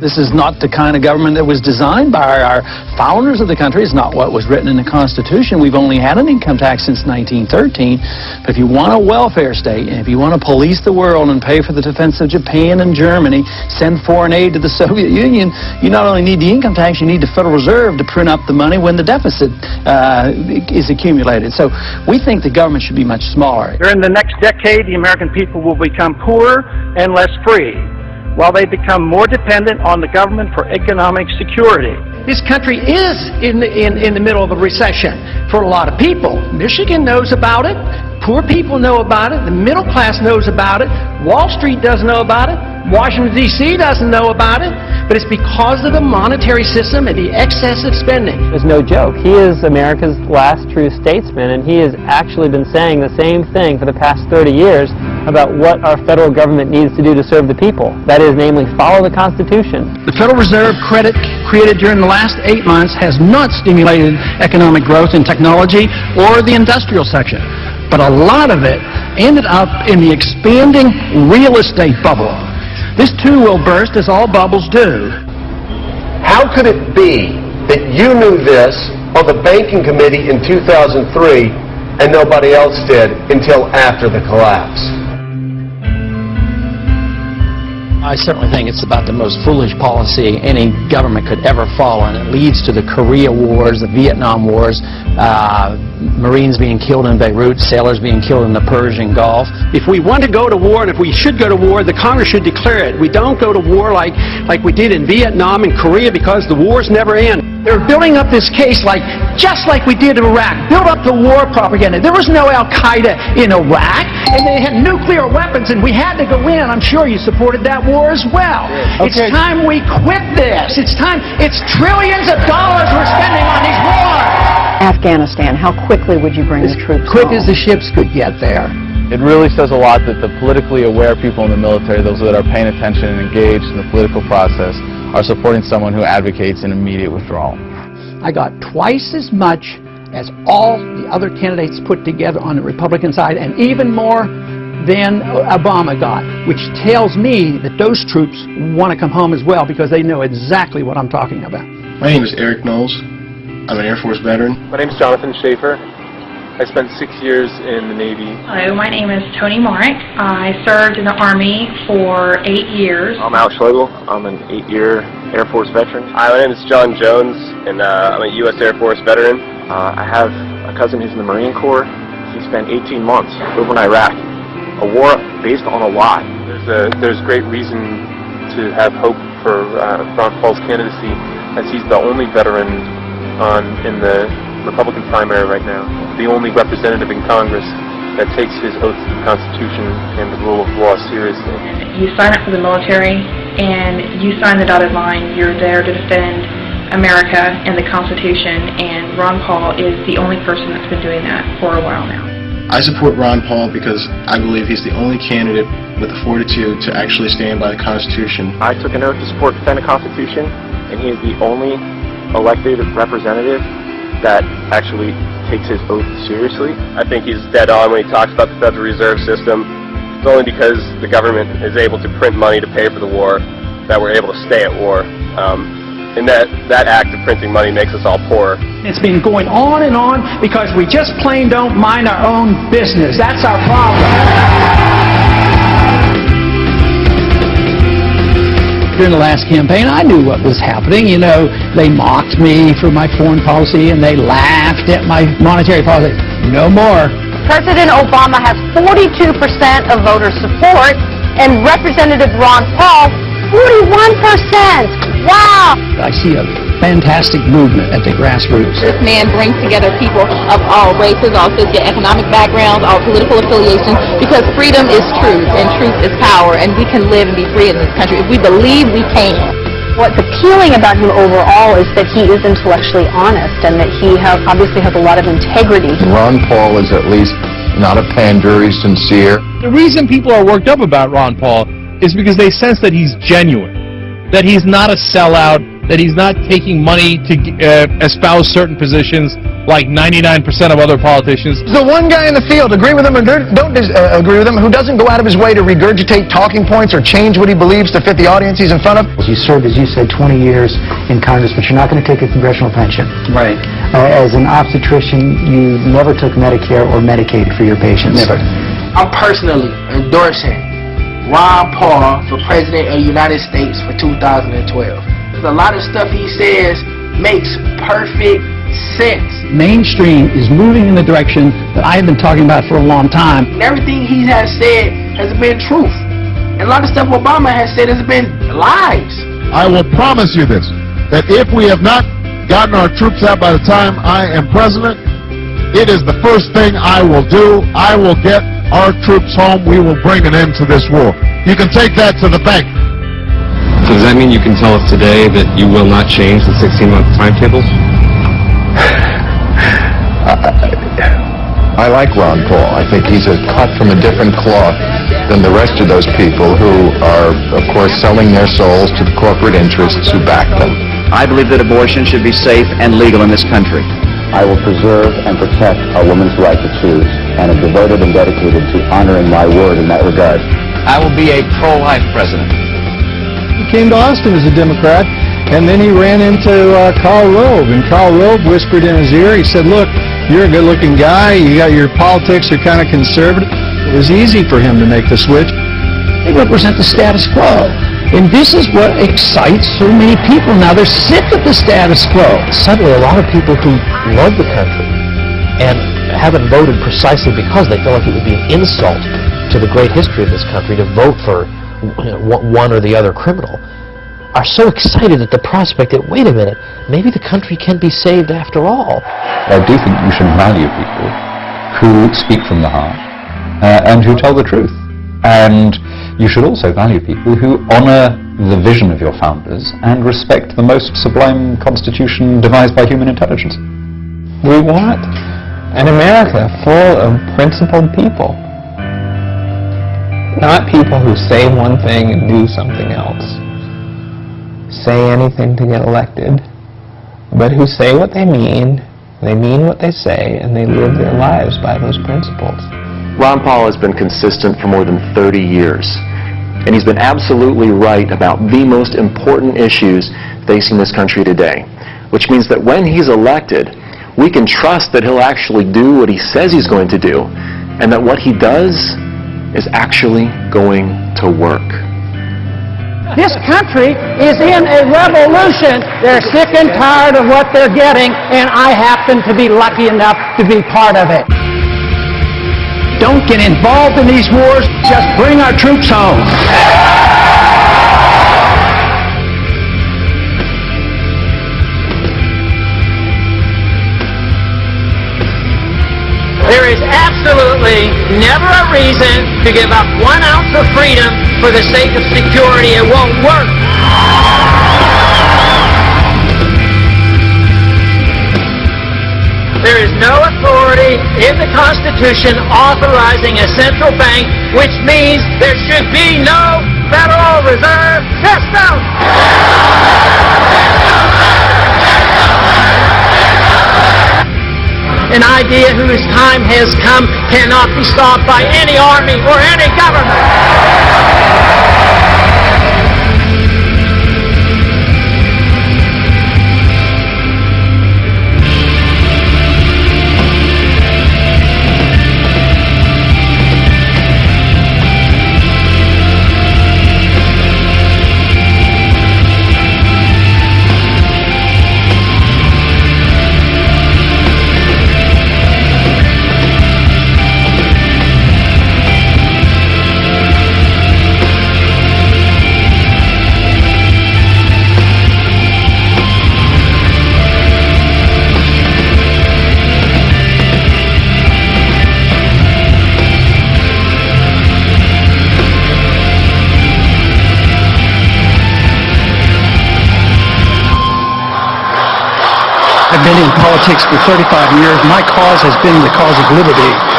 This is not the kind of government that was designed by our founders of the country. It's not what was written in the Constitution. We've only had an income tax since 1913. But if you want a welfare state, and if you want to police the world and pay for the defense of Japan and Germany, send foreign aid to the Soviet Union, you not only need the income tax, you need the Federal Reserve to print up the money when the deficit is accumulated. So we think the government should be much smaller. During the next decade, the American people will become poorer and less free, while they become more dependent on the government for economic security. This country is in the middle of a recession for a lot of people. Michigan knows about it. Poor people know about it. The middle class knows about it. Wall Street doesn't know about it. Washington, D.C. doesn't know about it. But it's because of the monetary system and the excessive spending. There's no joke. He is America's last true statesman, and he has actually been saying the same thing for the past 30 years about what our federal government needs to do to serve the people. That is, namely, follow the Constitution. The Federal Reserve credit created during the last 8 months has not stimulated economic growth in technology or the industrial section. But a lot of it ended up in the expanding real estate bubble. This too will burst, as all bubbles do. How could it be that you knew this on the banking committee in 2003 and nobody else did until after the collapse? I certainly think it's about the most foolish policy any government could ever follow, and it leads to the Korea Wars, the Vietnam Wars, Marines being killed in Beirut, sailors being killed in the Persian Gulf. If we want to go to war, and if we should go to war, the Congress should declare it. We don't go to war like we did in Vietnam and Korea, because the wars never end. They're building up this case just like we did in Iraq. Build up the war propaganda. There was no Al-Qaeda in Iraq, and they had nuclear weapons, and we had to go in. I'm sure you supported that war as well. Okay. It's time we quit this. It's time. It's trillions of dollars we're spending on these wars. Afghanistan, how quickly would you bring the troops quick home? As the ships could get there. It really says a lot that the politically aware people in the military, those that are paying attention and engaged in the political process, are supporting someone who advocates an immediate withdrawal. I got twice as much as all the other candidates put together on the Republican side, and even more than Obama got, which tells me that those troops want to come home as well, because they know exactly what I'm talking about. My name is Eric Knowles. I'm an Air Force veteran. My name is Jonathan Schaefer. I spent 6 years in the Navy. Hello, my name is Tony Marek. I served in the Army for 8 years. I'm Al Schlegel. I'm an 8-year Air Force veteran. Hi, my name is John Jones, and I'm a U.S. Air Force veteran. I have a cousin who's in the Marine Corps. He spent 18 months over in Iraq. A war based on a lie. There's great reason to have hope for Ron Paul's candidacy, as he's the only veteran in the Republican primary right now, the only representative in Congress that takes his oath to the Constitution and the rule of law seriously. You sign up for the military, and you sign the dotted line. You're there to defend America and the Constitution, and Ron Paul is the only person that's been doing that for a while now. I support Ron Paul because I believe he's the only candidate with the fortitude to actually stand by the Constitution. I took an oath to support and defend the Constitution, and he is the only elected representative that actually takes his oath seriously. I think he's dead on when he talks about the Federal Reserve System. It's only because the government is able to print money to pay for the war that we're able to stay at war. And that act of printing money makes us all poor. It's been going on and on because we just plain don't mind our own business. That's our problem. During the last campaign, I knew what was happening. You know, they mocked me for my foreign policy, and they laughed at my monetary policy. No more. President Obama has 42% of voter support, and Representative Ron Paul, 41%. Wow! I see a fantastic movement at the grassroots. This man brings together people of all races, all socioeconomic backgrounds, all political affiliations, because freedom is truth, and truth is power, and we can live and be free in this country if we believe we can. What's appealing about him overall is that he is intellectually honest, and that he obviously has a lot of integrity. Ron Paul is at least not a pander, he's sincere. The reason people are worked up about Ron Paul is because they sense that he's genuine, that he's not a sellout, that he's not taking money to espouse certain positions like 99% of other politicians. The one guy in the field, agree with him or don't agree with him, who doesn't go out of his way to regurgitate talking points or change what he believes to fit the audience he's in front of. You served, as you said, 20 years in Congress, but you're not going to take a congressional pension. Right. As an obstetrician, you never took Medicare or Medicaid for your patients. Never. I'm personally endorsing Ron Paul for President of the United States for 2012. A lot of stuff he says makes perfect sense. Mainstream is moving in the direction that I have been talking about for a long time. And everything he has said has been truth. And a lot of stuff Obama has said has been lies. I will promise you this, that if we have not gotten our troops out by the time I am president, it is the first thing I will do. I will get our troops home. We will bring an end to this war. You can take that to the bank. So does that mean you can tell us today that you will not change the 16-month timetable? I like Ron Paul. I think he's cut from a different cloth than the rest of those people who are, of course, selling their souls to the corporate interests who back them. I believe that abortion should be safe and legal in this country. I will preserve and protect a woman's right to choose, and am devoted and dedicated to honoring my word in that regard. I will be a pro-life president. He came to Austin as a Democrat, and then he ran into Karl Rove, and Karl Rove whispered in his ear, he said, look, you're a good-looking guy, your politics are kind of conservative. It was easy for him to make the switch. They represent the status quo. And this is what excites so many people now. They're sick of the status quo. Suddenly, a lot of people who love the country and haven't voted precisely because they feel like it would be an insult to the great history of this country to vote for one or the other criminal are so excited at the prospect that, wait a minute, maybe the country can be saved after all. I do think you should value people who speak from the heart and who tell the truth. And you should also value people who honor the vision of your founders and respect the most sublime constitution devised by human intelligence. We want an America full of principled people. Not people who say one thing and do something else. Say anything to get elected, but who say what they mean what they say, and they live their lives by those principles. Ron Paul has been consistent for more than 30 years, and he's been absolutely right about the most important issues facing this country today, which means that when he's elected, we can trust that he'll actually do what he says he's going to do, and that what he does is actually going to work. This country is in a revolution. They're sick and tired of what they're getting, and I happen to be lucky enough to be part of it. Don't get involved in these wars. Just bring our troops home. There is absolutely never a reason to give up 1 ounce of freedom for the sake of security. It won't work. There is no authority in the Constitution authorizing a central bank, which means there should be no Federal Reserve System. An idea whose time has come cannot be stopped by any army or any government. I've been in politics for 35 years. My cause has been the cause of liberty.